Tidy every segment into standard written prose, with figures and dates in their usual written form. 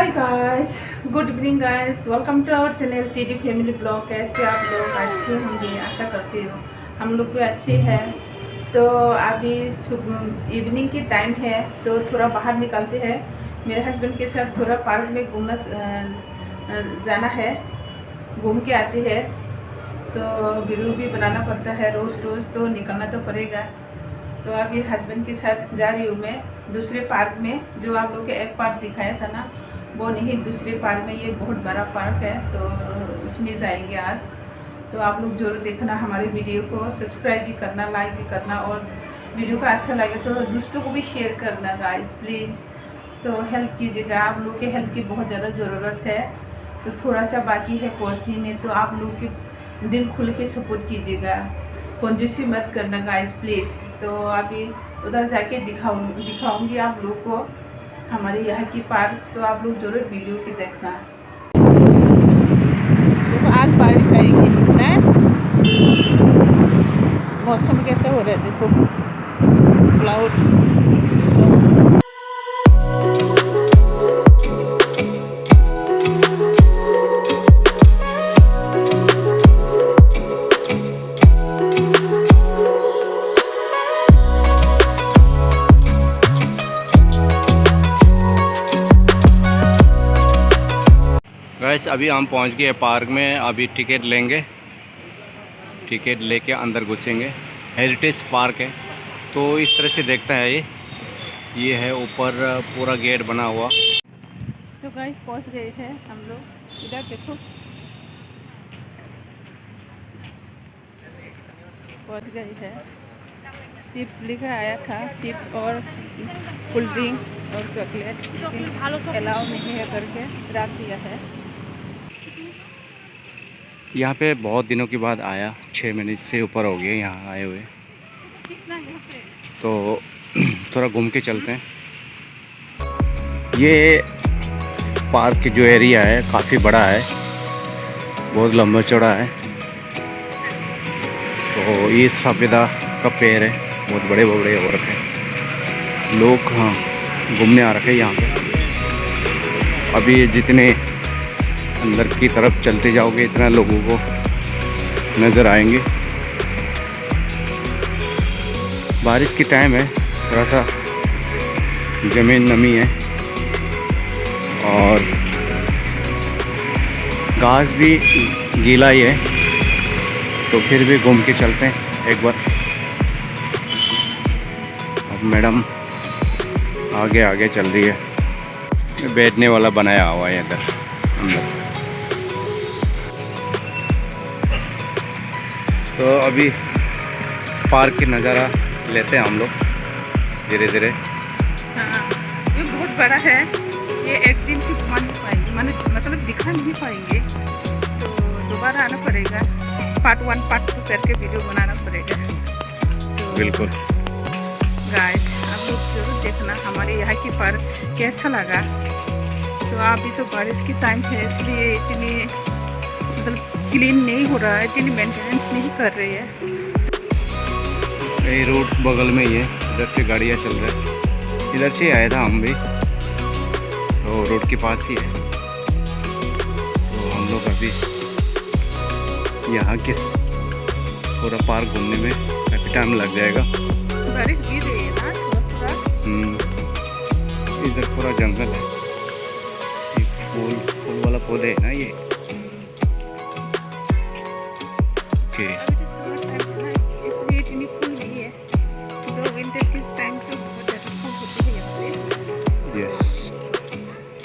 Hi guys, good evening guys, welcome to our channel TD family blog. कैसे आप लोग अच्छे होंगे, आशा करती हूँ हम लोग भी अच्छे हैं। तो अभी इवनिंग की टाइम है तो थोड़ा बाहर निकलते हैं। मेरे हस्बैंड के साथ थोड़ा पार्क में घूमना जाना है, घूम के आते हैं। तो वीडियो भी बनाना पड़ता है, रोज़ रोज़ तो निकलना तो पड़ेगा। तो अभी हस्बैंड के साथ जा रही हूँ मैं दूसरे पार्क में। जो आप लोग के एक पार्क दिखाया था ना, वो नहीं, दूसरे पार्क में। ये बहुत बड़ा पार्क है तो उसमें जाएंगे आज। तो आप लोग जरूर देखना हमारे वीडियो को, सब्सक्राइब भी करना, लाइक भी करना, और वीडियो का अच्छा लगे तो दोस्तों को भी शेयर करना गाइस प्लीज़। तो हेल्प कीजिएगा, आप लोग के हेल्प की बहुत ज़्यादा ज़रूरत है। तो थोड़ा सा बाकी है पहुँचने में, तो आप लोग के दिल खुल के सपोर्ट कीजिएगा, कंजूसी मत करना गाइस प्लीज़। तो अभी उधर जाके दिखाऊंगी आप लोग को हमारे यहाँ की पार्क। तो आप लोग जरूर वीडियो की देखना। देखो आज बारिश आएगी ना, मौसम कैसे हो रहा है देखो, क्लाउड। गैस अभी हम पहुंच गए पार्क में। अभी टिकट लेंगे, टिकट लेके अंदर घुसेंगे। हेरिटेज पार्क है तो इस तरह से देखता है ये है ऊपर पूरा गेट बना हुआ। तो गाइस पहुंच गए हैं हम लोग, इधर देखो पहुंच गए हैं। चिप्स लिखा आया था, चिप्स और कोल्ड ड्रिंक और चॉकलेट अलाउ नहीं है करके रख दिया है। यहाँ पे बहुत दिनों के बाद आया, 6 महीने से ऊपर हो गए यहाँ आए हुए। तो थोड़ा घूम के चलते हैं। ये पार्क जो एरिया है काफ़ी बड़ा है, बहुत लंबा चौड़ा है। तो ये सफेदा का पेड़ है, बहुत बड़े बड़े हो रखे हैं। लोग हाँ घूमने आ रखे हैं यहाँ पे। अभी जितने अंदर की तरफ चलते जाओगे इतना लोगों को नज़र आएंगे। बारिश की टाइम है, थोड़ा सा ज़मीन नमी है और घास भी गीला ही है। तो फिर भी घूम के चलते हैं एक बार। अब मैडम आगे आगे चल रही है, बैठने वाला बनाया हुआ है इधर अंदर। तो अभी पार्क की नज़ारा लेते हैं हम लोग धीरे धीरे। हाँ, ये बहुत बड़ा है, ये एक दिन से घुमा नहीं पाएंगे, मतलब दिखा नहीं पाएंगे। तो दोबारा आना पड़ेगा, पार्ट 1 पार्ट 2 करके वीडियो बनाना पड़ेगा। तो बिल्कुल गाइस आप लोग जरूर देखना हमारे यहाँ की पार्क कैसा लगा। तो अभी तो बारिश की टाइम है, इसलिए इतनी मतलब क्लीन नहीं हो रहा है, इतनी मेंटेनेंस नहीं कर रही है। ये रोड बगल में ही है, इधर से गाड़ियाँ चल रहा है। इधर से आया था हम भी, तो रोड के पास ही है। तो हम लोग अभी यहाँ के पूरा पार्क घूमने में काफ़ी टाइम लग जाएगा। बारिश गिर रही है ना थोड़ा थोड़ा। इधर पूरा जंगल है, फूल वाला पौधे है ना ये। ओके इसलिए इतनी फूल नहीं है, जो विंटर के टाइम पे बहुत ज़्यादा फूल होती है यहाँ पे। यस,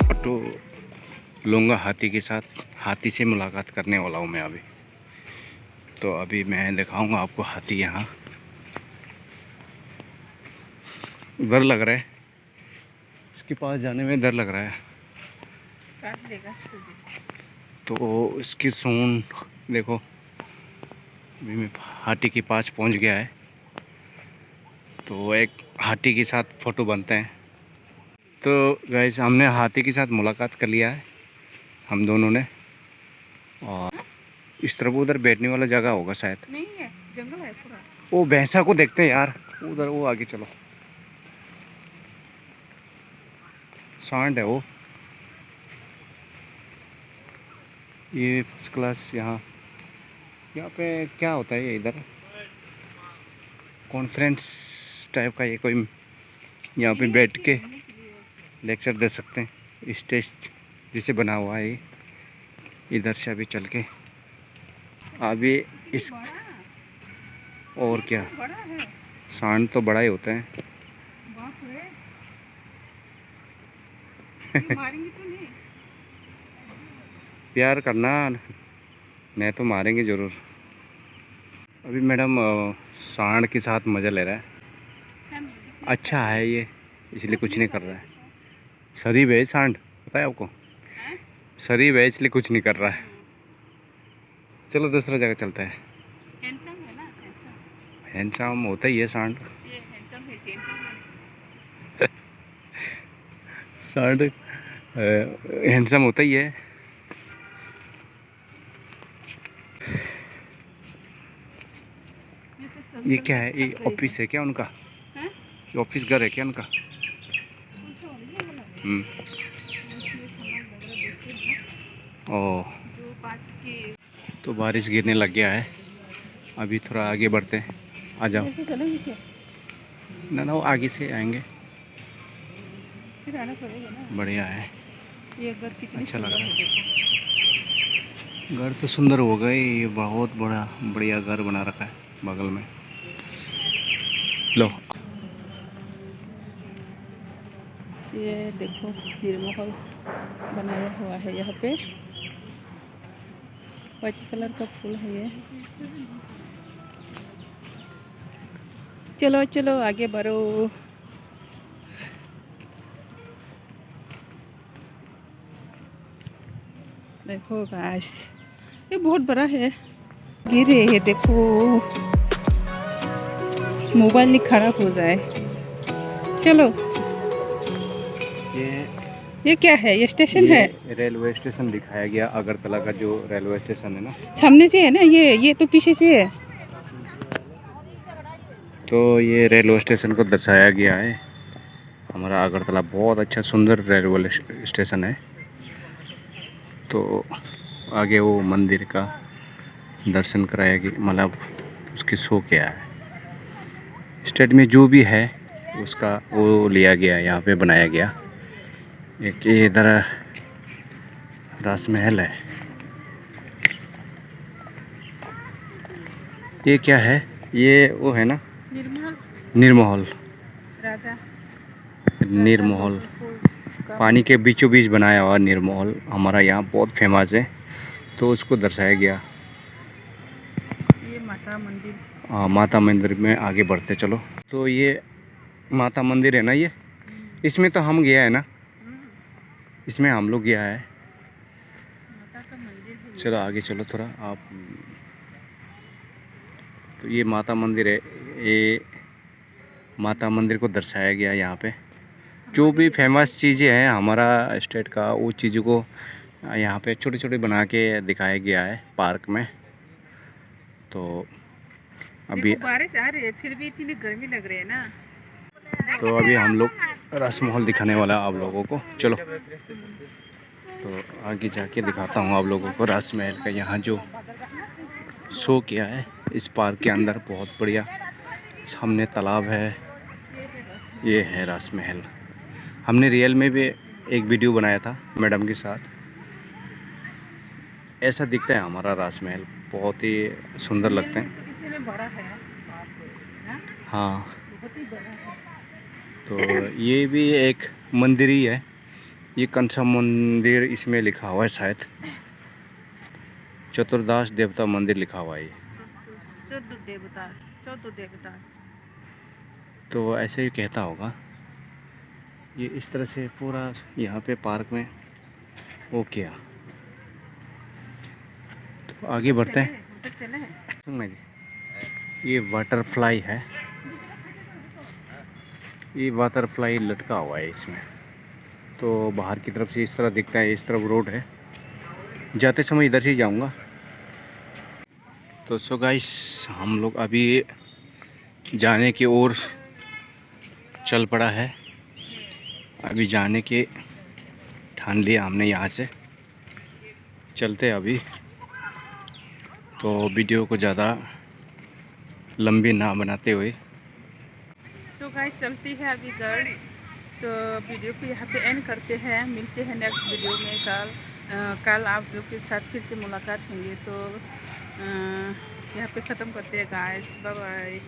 ऑटो लूँगा हाथी के साथ, हाथी से मुलाकात करने वाला हूँ मैं अभी। तो अभी मैं दिखाऊंगा आपको हाथी। यहाँ डर लग रहा है, इसके पास जाने में डर लग रहा है। काट लेगा तो इसकी सूंड देखो, अभी मैं हाथी के पास पहुंच गया है। तो एक हाथी के साथ फ़ोटो बनते हैं। तो गाइस हमने हाथी के साथ मुलाकात कर लिया है हम दोनों ने। और इस तरफ उधर बैठने वाला जगह होगा शायद, नहीं है, जंगल है पूरा। वो भैंसा को देखते हैं यार, उधर वो आगे चलो, सांड है वो। ये फर्स्ट क्लास। यहाँ यहाँ पे क्या होता है ये इधर कॉन्फ्रेंस टाइप का, ये कोई यहाँ पे बैठ के लेक्चर दे सकते हैं। स्टेज जिसे बना हुआ है इधर से अभी चल के अभी इस और क्या सांड तो बड़ा ही होता है। मारेंगे तो नहीं? प्यार करना, नहीं तो मारेंगे ज़रूर। अभी मैडम सांड के साथ मज़ा ले रहा है। अच्छा है ये, इसलिए कुछ नहीं कर रहा है। शरीफ है सांड, पता है आपको? शरीफ है इसलिए कुछ नहीं कर रहा है। चलो दूसरा जगह चलता है। हैंडसम है ना, हैंडसम। हैंडसम होता ही है सांड। ये हैंडसम है, जेंटलमैन। सांड हैंडसम होता ही है। ये क्या है? ये ऑफिस है क्या उनका? ये ऑफिस घर है क्या उनका? ओह, तो बारिश गिरने लग गया है। अभी थोड़ा आगे बढ़ते हैं। आ जाओ। ना वो आगे से आएंगे। फिर आना पड़ेगा ना। बढ़िया है, ये घर कितनी अच्छा लग सुंदर रहा है, देखो। घर तो सुंदर हो गए। ये बहुत बड़ा बढ़िया घर बना रखा है बगल में। लो, ये देखो निर्महल बनाया हुआ है यहाँ पे। व्हाइट कलर का फूल है ये। चलो चलो आगे बढ़ो। देखो गाइस, ये बहुत बड़ा है। गिरे है, देखो मोबाइल नहीं खराब हो जाए। चलो, ये क्या है? ये स्टेशन है। रेलवे स्टेशन दिखाया गया, अगरतला का जो रेलवे स्टेशन है ना। सामने से है ना ये तो पीछे से है। तो ये रेलवे स्टेशन को दर्शाया गया है। हमारा अगरतला बहुत अच्छा सुंदर रेलवे स्टेशन है। तो आगे वो मंदिर का दर्शन कराया गया, मतलब उसकी शो किया है। स्टेट में जो भी है उसका वो लिया गया, यहाँ पे बनाया गया। एक ये इधर राजमहल है। ये क्या है? ये वो है ना, निर्महल। राजा निर्महल पानी के बीचों बीच बनाया हुआ निर्महल हमारा यहाँ बहुत फेमस है, तो उसको दर्शाया गया। ये माता मंदिर। हाँ, माता मंदिर में आगे बढ़ते चलो। तो ये माता मंदिर है ना, ये इसमें तो हम गया है ना, इसमें हम लोग गया है। माता का मंदिर है। चलो आगे चलो थोड़ा आप। तो ये माता मंदिर है। ये माता मंदिर को दर्शाया गया यहाँ पे। जो भी फेमस चीज़ें हैं हमारा स्टेट का, वो चीज़ों को यहाँ पे छोटे छोटे बना के दिखाया गया है पार्क में। तो अभी बारिश आ रही है फिर भी इतनी गर्मी लग रही है ना। तो अभी हम लोग राजमहल दिखाने वाला है आप लोगों को। चलो, तो आगे जाके दिखाता हूँ आप लोगों को राजमहल का। यहाँ जो शो किया है इस पार्क के अंदर, बहुत बढ़िया। सामने तालाब है। ये है राजमहल। हमने रियल में भी एक वीडियो बनाया था मैडम के साथ। ऐसा दिखता है हमारा राजमहल, बहुत ही सुंदर लगते हैं। इतने बड़ा है। हाँ, बहुत ही बड़ा है। तो ये भी एक मंदिर ही है। ये कंसा मंदिर इसमें लिखा हुआ है शायद। चतुर्दास देवता मंदिर लिखा हुआ है। चौदह देवता। तो ऐसे ही कहता होगा। ये इस तरह से पूरा यहाँ पे पार्क में वो किया। तो आगे बढ़ते हैं। ये वाटरफ्लाई है। ये वाटरफ्लाई लटका हुआ है इसमें। तो बाहर की तरफ से इस तरह दिखता है। इस तरफ रोड है, जाते समय इधर से ही जाऊंगा। तो सो गाइस, हम लोग अभी जाने की ओर चल पड़ा है। अभी जाने के ठान लिया हमने यहाँ से। चलते हैं अभी, तो वीडियो को ज़्यादा लंबी ना बनाते हुए। तो गाइस चलती है अभी घर, तो वीडियो को यहाँ पे एंड करते हैं। मिलते हैं नेक्स्ट वीडियो में कल आप लोग के साथ फिर से मुलाकात होंगे। तो यहाँ पे ख़त्म करते हैं गाइस, बाय बाय।